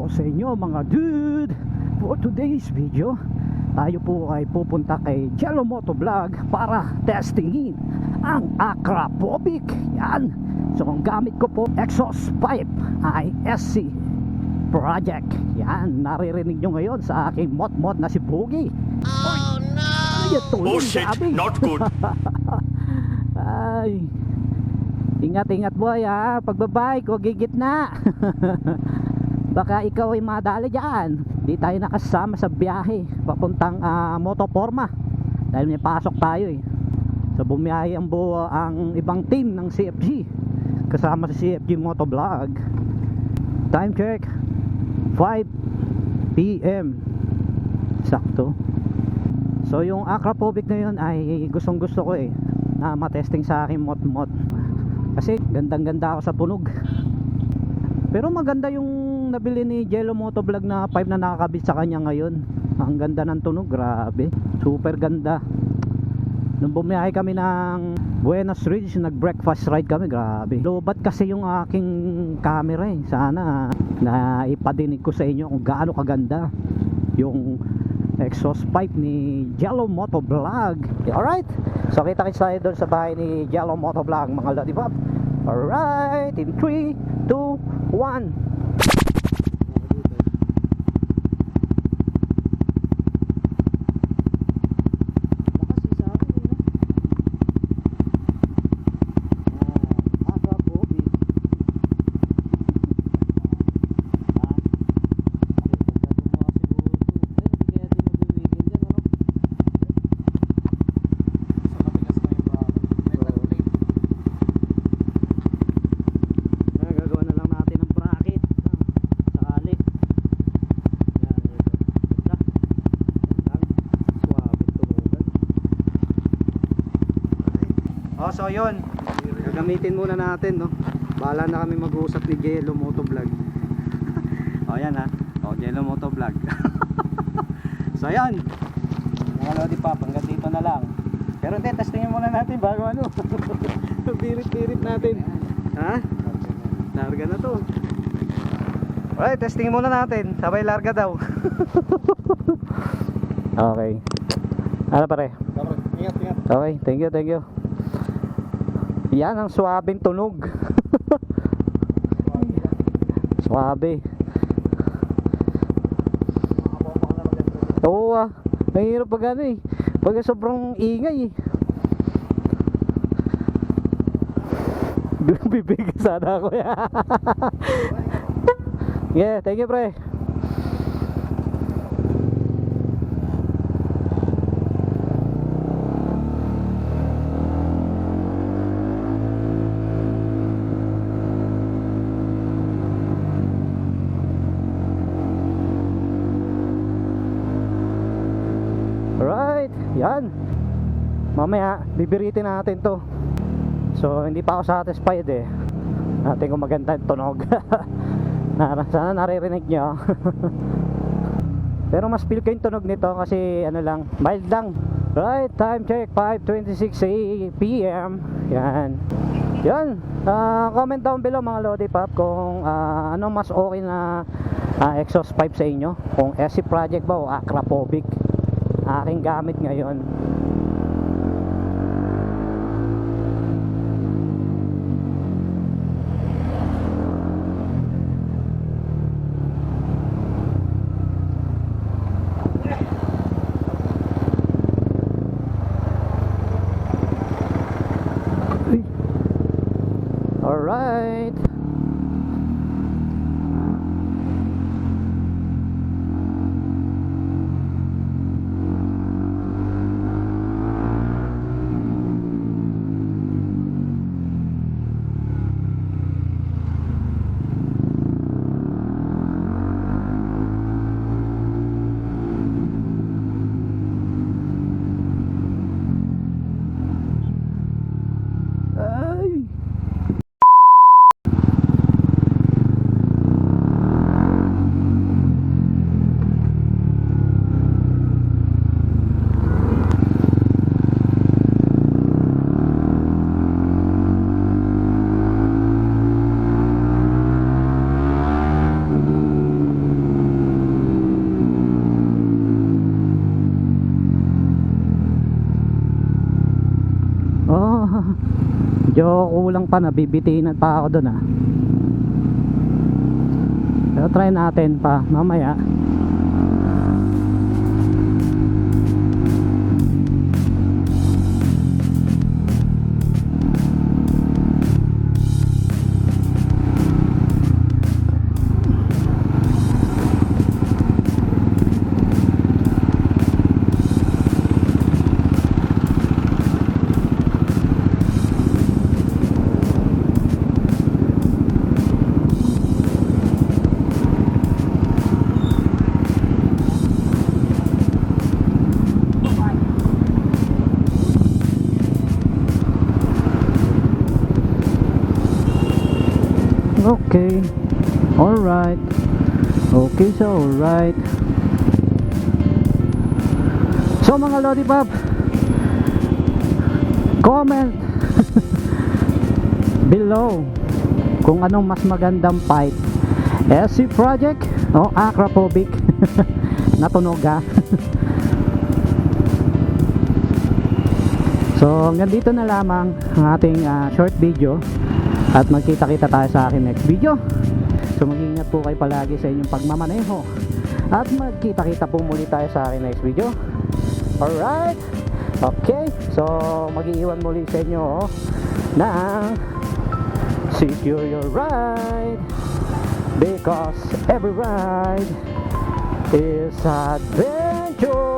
po sa inyo mga dude. For today's video, tayo po ay pupunta kay Jello Moto Vlog para testingin ang Acrapovic. Yan. So ang gamit ko po exhaust pipe ay SC Project. Yan, naririnig nyo ngayon sa aking mod na si Boogie. Oh no! Oh shit, not good. Ay, ingat boy ha, pagbabike, huwag gigitna. Baka ikaw ay madali dyan. Di tayo nakasama sa biyahe papuntang Motoforma dahil may pasok tayo eh. So bumiyahe ang ibang team ng CFG kasama sa CFG Motovlog. Time check 5 PM sakto. So yung Acrapovic na yun ay gustong gusto ko eh na matesting sa aking mod kasi gandang ganda ako sa tunog. Pero maganda yung nabili ni Jello Motovlog na 5 na nakakabit sa kanya ngayon. Ang ganda ng tunog, grabe, super ganda. Nung bumiyahe kami ng Buenos Ridge, nag breakfast ride kami, grabe. Lobat kasi yung aking camera eh. Sana na ipadinig ko sa inyo kung gaano kaganda yung exhaust pipe ni Jello Motovlog. Alright, so kita-kits tayo doon sa bahay ni Jello Motovlog mga Lodi Pop. Alright, in 3, 2, 1. So yun, gagamitin muna natin, no. Bahala na kami mag-uusap ni Jello Motovlog. O yan ha, o Jello Motovlog. So yan, mga Lodi Pop, hanggang dito na lang. Pero hindi, testingin muna natin bago ano. Birit-birit natin. Ha? Larga na to. Alright, testingin muna natin. Sabay larga daw. Okay. Ano pare? Ingat. Okay, thank you. Yan ang suwabing tunog. Suwabe. Oo nahihirap pag ano eh. Pag sobrang ingay eh. Bibigay sana ako ya. Yeah, thank you pre. Yan, mamaya bibiritin natin to. So hindi pa ako satisfied eh. Natin kung maganda yung tunog. Sana naririnig nyo. Pero mas feel ko yung tunog nito kasi ano lang, mild lang. Right, time check 5:26 PM. Yan. Comment down below mga Lodi Pop kung ano mas okay na exhaust pipe sa inyo, kung SC Project ba o Acrapovic aking gamit ngayon. Alright. medyo kulang pa, nabibitinan pa ako dun pero try natin pa mamaya. Okay, alright. Okay, so alright. So mga Lodi Bob, comment below kung anong mas magandang pipe, SC Project o Acrophobic. Natunog So hanggang dito na lamang ang ating short video. At magkita-kita tayo sa akin next video. So mag-ingat po kayo palagi sa inyong pagmamaneho. At magkita-kita po muli tayo sa akin next video. Alright. Okay. So mag-iiwan muli sa inyo na secure your ride, because every ride is adventure.